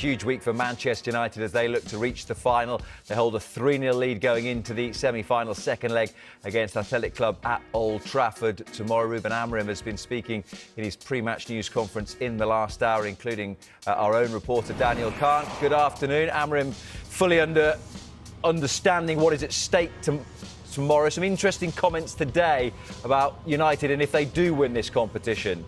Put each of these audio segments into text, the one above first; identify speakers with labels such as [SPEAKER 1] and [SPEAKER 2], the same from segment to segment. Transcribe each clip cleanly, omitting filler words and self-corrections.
[SPEAKER 1] Huge week for Manchester United as they look to reach the final. They hold a 3-0 lead going into the semi-final second leg against Athletic Club at Old Trafford tomorrow. Ruben Amorim has been speaking in his pre-match news conference in the last hour, including our own reporter Daniel Kahn. Good afternoon. Amorim fully understanding what is at stake tomorrow. Some interesting comments today about United and if they do win this competition.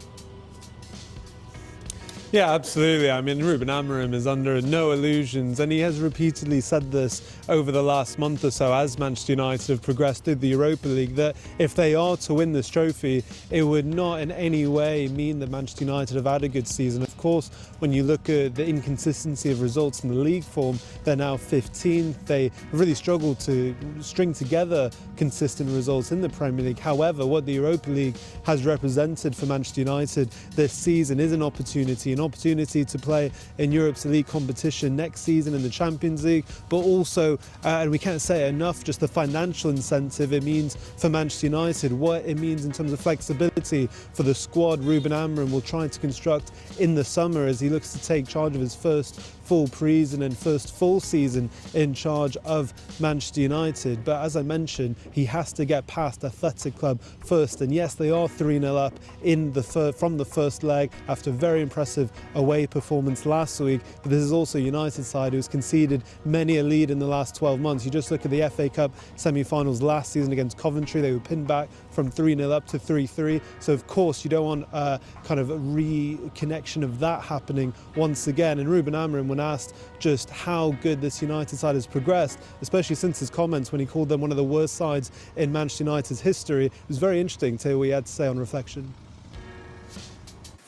[SPEAKER 2] Yeah, absolutely. I mean, Ruben Amorim is under no illusions, and he has repeatedly said this over the last month or so as Manchester United have progressed through the Europa League, that if they are to win this trophy, it would not in any way mean that Manchester United have had a good season. Of course, when you look at the inconsistency of results in the league form, they're now 15th. They really struggled to string together consistent results in the Premier League. However, what the Europa League has represented for Manchester United this season is an opportunity to play in Europe's elite competition next season in the Champions League, but also, and we can't say it enough, just the financial incentive it means for Manchester United, what it means in terms of flexibility for the squad Ruben Amorim will try to construct in the summer as he looks to take charge of his first full pre-season and first full season in charge of Manchester United. But as I mentioned, he has to get past Athletic Club first, and yes, they are 3-0 up from the first leg after a very impressive away performance last week, but this is also a United side who's conceded many a lead in the last 12 months. You just look at the FA Cup semi-finals last season against Coventry, they were pinned back from 3-0 up to 3-3, so of course you don't want a kind of a reconnection of that happening once again. And Ruben Amorim, when asked just how good this United side has progressed, especially since his comments when he called them one of the worst sides in Manchester United's history, it was very interesting to hear what he had to say on reflection.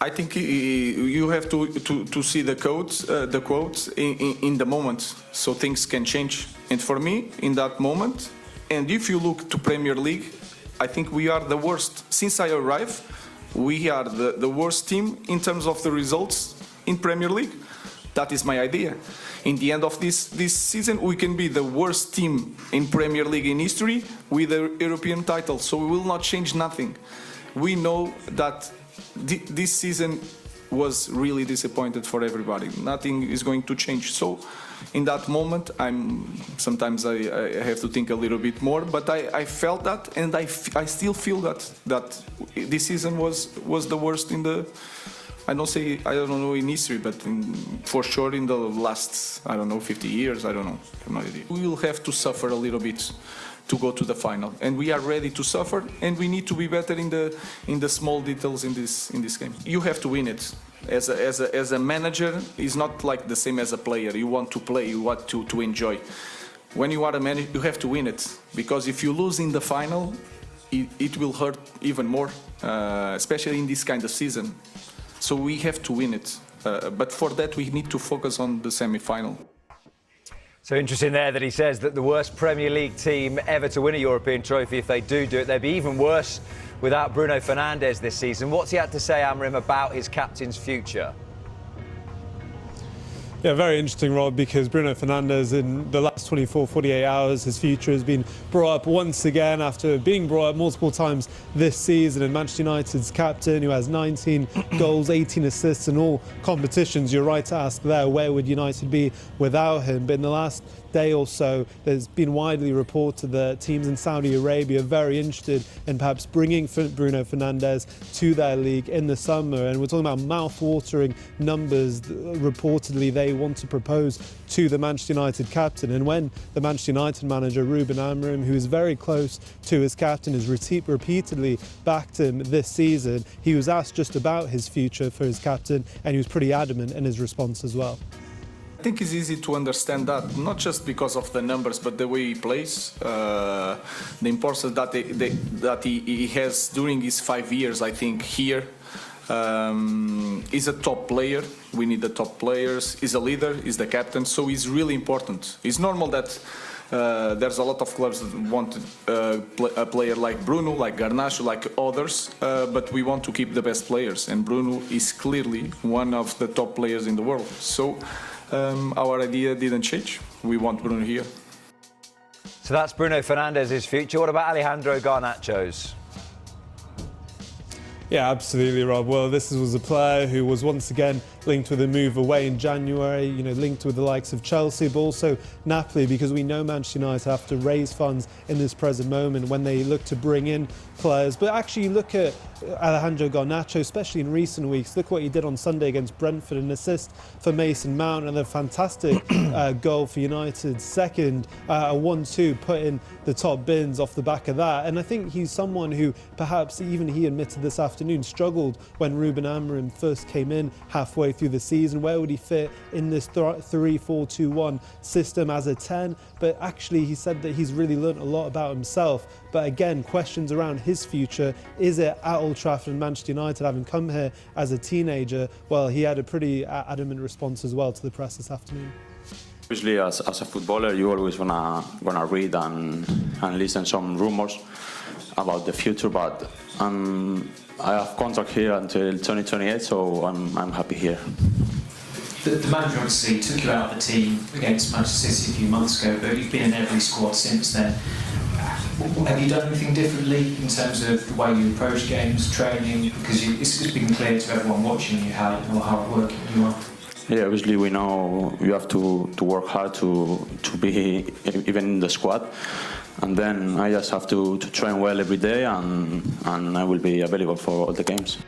[SPEAKER 3] I think you have to see the quotes in the moment, so things can change. And for me, in that moment, and if you look to Premier League, I think we are the worst. Since I arrived, we are the worst team in terms of the results in Premier League. That is my idea. In the end of this season, we can be the worst team in Premier League in history with a European title. So we will not change nothing. We know that this season was really disappointed for everybody. Nothing is going to change. So in that moment, sometimes I have to think a little bit more, but I felt that, and I still feel that this season was the worst in the, I don't know in history, but for sure in the last, 50 years, I don't know, I have no idea. We will have to suffer a little bit to go to the final, and we are ready to suffer, and we need to be better in the small details in this game. You have to win it. As a manager, it's not like the same as a player. You want to play, you want to enjoy. When you are a manager, you have to win it, because if you lose in the final, it will hurt even more, especially in this kind of season. So we have to win it, but for that we need to focus on the semi-final.
[SPEAKER 1] So interesting there that he says that the worst Premier League team ever to win a European trophy, if they do it, they'd be even worse without Bruno Fernandes this season. What's he had to say, Amorim, about his captain's future?
[SPEAKER 2] Yeah, very interesting, Rob, because Bruno Fernandes, in the last 24, 48 hours, his future has been brought up once again after being brought up multiple times this season. And Manchester United's captain, who has 19 goals, 18 assists in all competitions. You're right to ask there, where would United be without him? But in the last day or so, there's been widely reported that teams in Saudi Arabia are very interested in perhaps bringing Bruno Fernandes to their league in the summer. And we're talking about mouth-watering numbers. Reportedly, they want to propose to the Manchester United captain. And when the Manchester United manager, Ruben Amorim, who is very close to his captain, has repeatedly backed him this season, he was asked just about his future for his captain, and he was pretty adamant in his response as well.
[SPEAKER 3] I think it's easy to understand that, not just because of the numbers, but the way he plays, the importance that he has during his 5 years, I think, here. He's a top player. We need the top players. He's a leader. He's the captain. So he's really important. It's normal that there's a lot of clubs that want a player like Bruno, like Garnacho, like others, but we want to keep the best players. And Bruno is clearly one of the top players in the world. So our idea didn't change. We want Bruno here.
[SPEAKER 1] So that's Bruno Fernandes' future. What about Alejandro Garnacho's?
[SPEAKER 2] Yeah, absolutely, Rob. Well, this was a player who was once again linked with a move away in January, linked with the likes of Chelsea, but also Napoli, because we know Manchester United have to raise funds in this present moment when they look to bring in players. But actually, you look at Alejandro Garnacho, especially in recent weeks. Look what he did on Sunday against Brentford, an assist for Mason Mount and a fantastic goal for United. Second, a 1-2 put in the top bins off the back of that. And I think he's someone who perhaps even he admitted this afternoon struggled when Ruben Amorim first came in halfway through the season. Where would he fit in this 3-4-2-1 system as a 10? But actually he said that he's really learnt a lot about himself. But again, questions around his future. Is it at Old Trafford and Manchester United, having come here as a teenager? Well, he had a pretty adamant response as well to the press this afternoon.
[SPEAKER 4] Obviously, as a footballer, you always wanna read and listen some rumors about the future. But I have contract here until 2028, so I'm happy here.
[SPEAKER 5] The manager obviously took you out of the team against Manchester City a few months ago, but you've been in every squad since then. Have you done anything differently in terms of the way you approach games, training? Because it's been clear to everyone watching you how hard working you are.
[SPEAKER 4] Yeah, obviously we know you have to work hard to be even in the squad, and then I just have to train well every day, and I will be available for all the games.